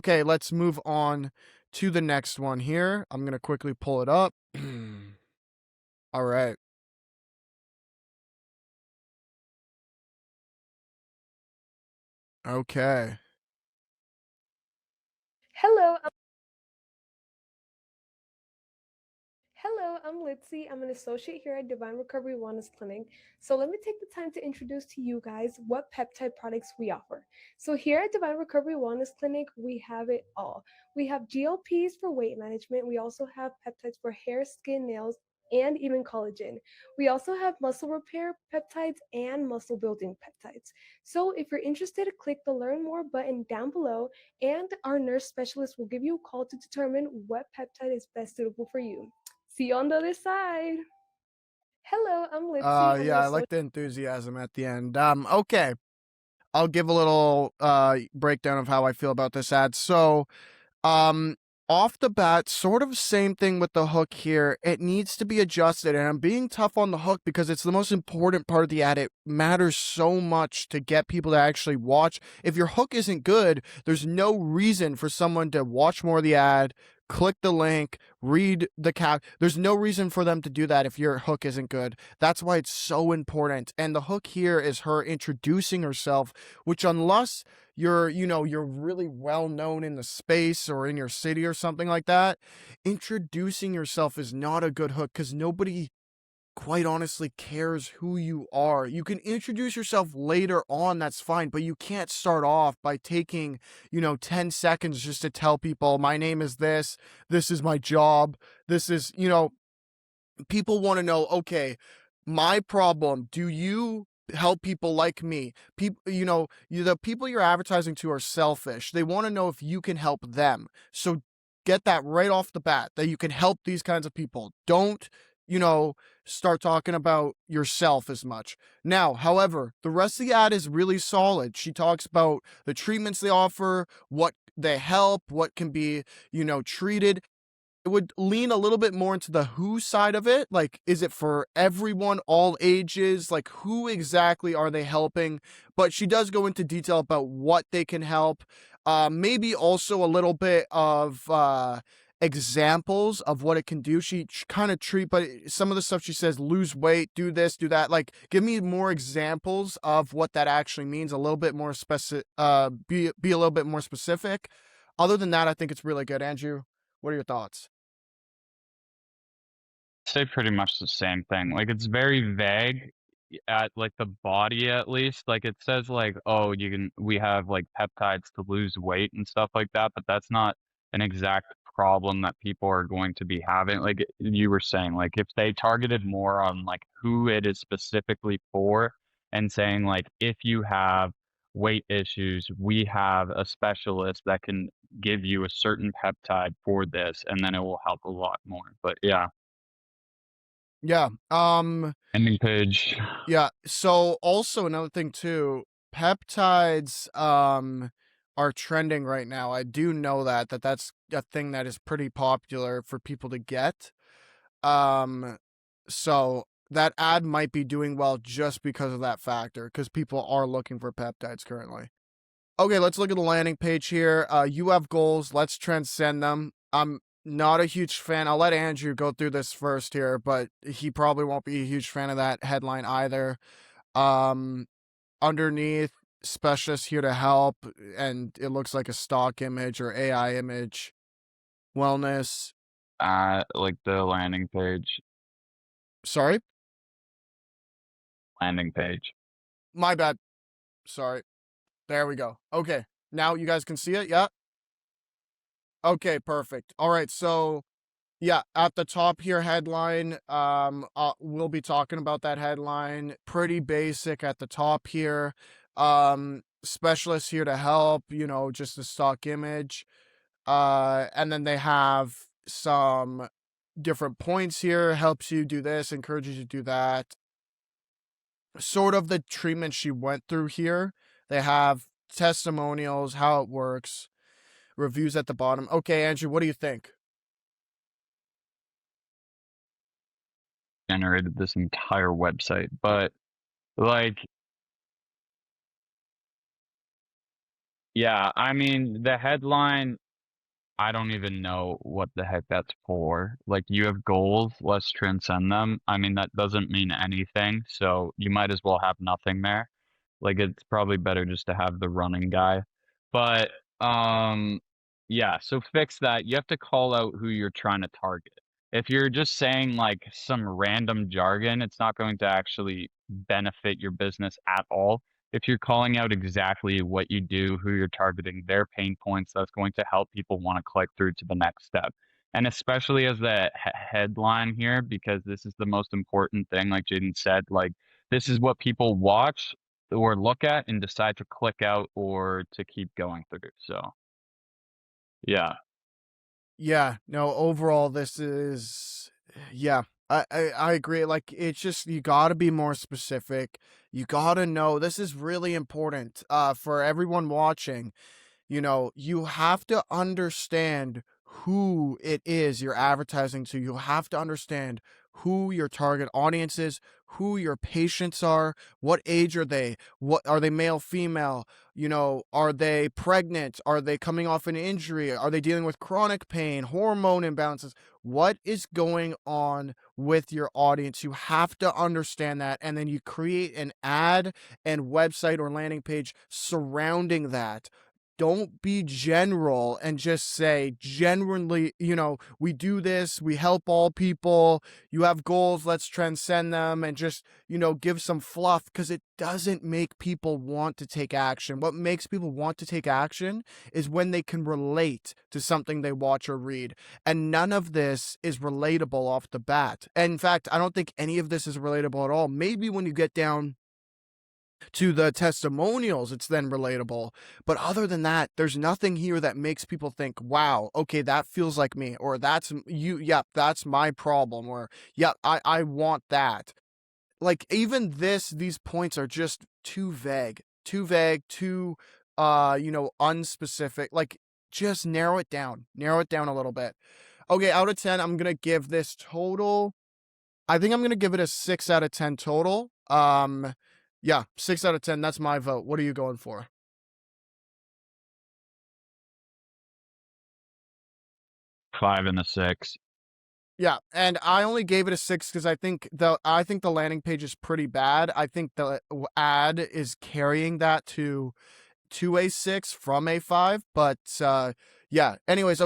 Okay, let's move on to the next one here. I'm going to quickly pull it up. All right. Okay. Hello, I'm Litzy. I'm an associate here at Divine Recovery Wellness Clinic. So let me take the time to introduce to you guys what peptide products we offer. So here at Divine Recovery Wellness Clinic, we have it all. We have GLPs for weight management. We also have peptides for hair, skin, nails, and even collagen. We also have muscle repair peptides and muscle building peptides. So if you're interested, click the learn more button down below and our nurse specialist will give you a call to determine what peptide is best suitable for you. See you on the other side. Hello, I'm Litzy. I'm an Yeah, I like associate. the enthusiasm at the end. Okay. I'll give a little breakdown of how I feel about this ad. So, Um, off the bat, sort of same thing with the hook here. It needs to be adjusted, and I'm being tough on the hook because it's the most important part of the ad. It matters so much to get people to actually watch. If your hook isn't good, there's no reason for someone to watch more of the ad, click the link, read the cap. There's no reason for them to do that if your hook isn't good. That's why it's so important. And the hook here is her introducing herself, which unless you're really well known in the space or in your city or something like that, introducing yourself is not a good hook because nobody quite honestly cares who you are. You can introduce yourself later on, that's fine, but you can't start off by taking 10 seconds just to tell people my name is this is my job, this is people want to know, okay, my problem, do you help people like me? People, the people you're advertising to are selfish. They want to know if you can help them. So get that right off the bat that you can help these kinds of people. Don't, start talking about yourself as much. Now, however, the rest of the ad is really solid. She talks about the treatments they offer, what they help, what can be, treated. It would lean a little bit more into the who side of it. Like, is it for everyone, all ages? Like, who exactly are they helping? But she does go into detail about what they can help. Maybe also a little bit of examples of what it can do. She kind of but some of the stuff she says, lose weight, do this, do that. Like, give me more examples of what that actually means. A little bit more specific. Be a little bit more specific. Other than that, I think it's really good. Andrew, what are your thoughts? Say pretty much the same thing. Like, it's very vague at, like, the body at least. Like, it says, like, "Oh, we have, like, peptides to lose weight," and stuff like that, but that's not an exact problem that people are going to be having. Like, you were saying, like, if they targeted more on, like, who it is specifically for and saying, like, "If you have weight issues, we have a specialist that can give you a certain peptide for this," and then it will help a lot more. But yeah. Yeah. Ending page. Yeah. So also another thing too, peptides are trending right now. I do know that's a thing that is pretty popular for people to get. Um so that ad might be doing well just because of that factor, because people are looking for peptides currently. Okay, let's look at the landing page here. You have goals. Let's transcend them. I'm not a huge fan. I'll let Andrew go through this first here, but he probably won't be a huge fan of that headline either. Um, Underneath, specialists here to help, and it looks like a stock image or AI image. Wellness. Like the landing page. Sorry, Landing page. my bad. Sorry. There we go. Okay, now you guys can see it. Yeah. Okay, perfect. All right, so yeah, at the top here, headline. We'll be talking about that headline. Pretty basic at the top here. Specialists here to help. Just a stock image. And then they have some different points here. Helps you do this, encourages you to do that. Sort of the treatment she went through here. They have testimonials, how it works, reviews at the bottom. Okay, Andrew, what do you think? Generated this entire website. But like, Yeah, I mean, the headline, I don't even know what the heck that's for. Like, you have goals, let's transcend them. I mean, that doesn't mean anything, so you might as well have nothing there. Like, it's probably better just to have the running guy. But, yeah, so fix that. You have to call out who you're trying to target. If you're just saying, like, some random jargon, it's not going to actually benefit your business at all. If you're calling out exactly what you do, who you're targeting, their pain points, that's going to help people want to click through to the next step. And especially as the headline here, because this is the most important thing, like Jaden said, like this is what people watch or look at and decide to click out or to keep going through. So, yeah. Yeah, no, overall this is yeah. I agree. Like it's just you gotta be more specific. You gotta know this is really important for everyone watching. You know, you have to understand who it is you're advertising to. You have to understand who your target audience is, who your patients are, what age are they, what are they, male, female, you know, are they pregnant, are they coming off an injury, are they dealing with chronic pain, hormone imbalances, what is going on with your audience. You have to understand that, and then you create an ad and website or landing page surrounding that. Don't be general and just say genuinely, you know, we do this, we help all people, you have goals, let's transcend them, and just, you know, give some fluff, because it doesn't make people want to take action. What makes people want to take action is when they can relate to something they watch or read. And none of this is relatable off the bat. And in fact, I don't think any of this is relatable at all. Maybe when you get down to the testimonials, it's then relatable. But other than that, there's nothing here that makes people think, wow, okay, that feels like me, or that's you, yep, that's my problem, or yep, I want that. Like even these points are just too vague, too you know, unspecific. Like just narrow it down a little bit. Okay, out of 10, I'm gonna give this total. I think I'm gonna give it a 6 out of 10 total. Yeah, 6 out of 10. That's my vote. What are you going for? 5 and a 6. Yeah, and I only gave it a 6 because I think the landing page is pretty bad. I think the ad is carrying that to a 6 from a 5. But yeah. Anyways,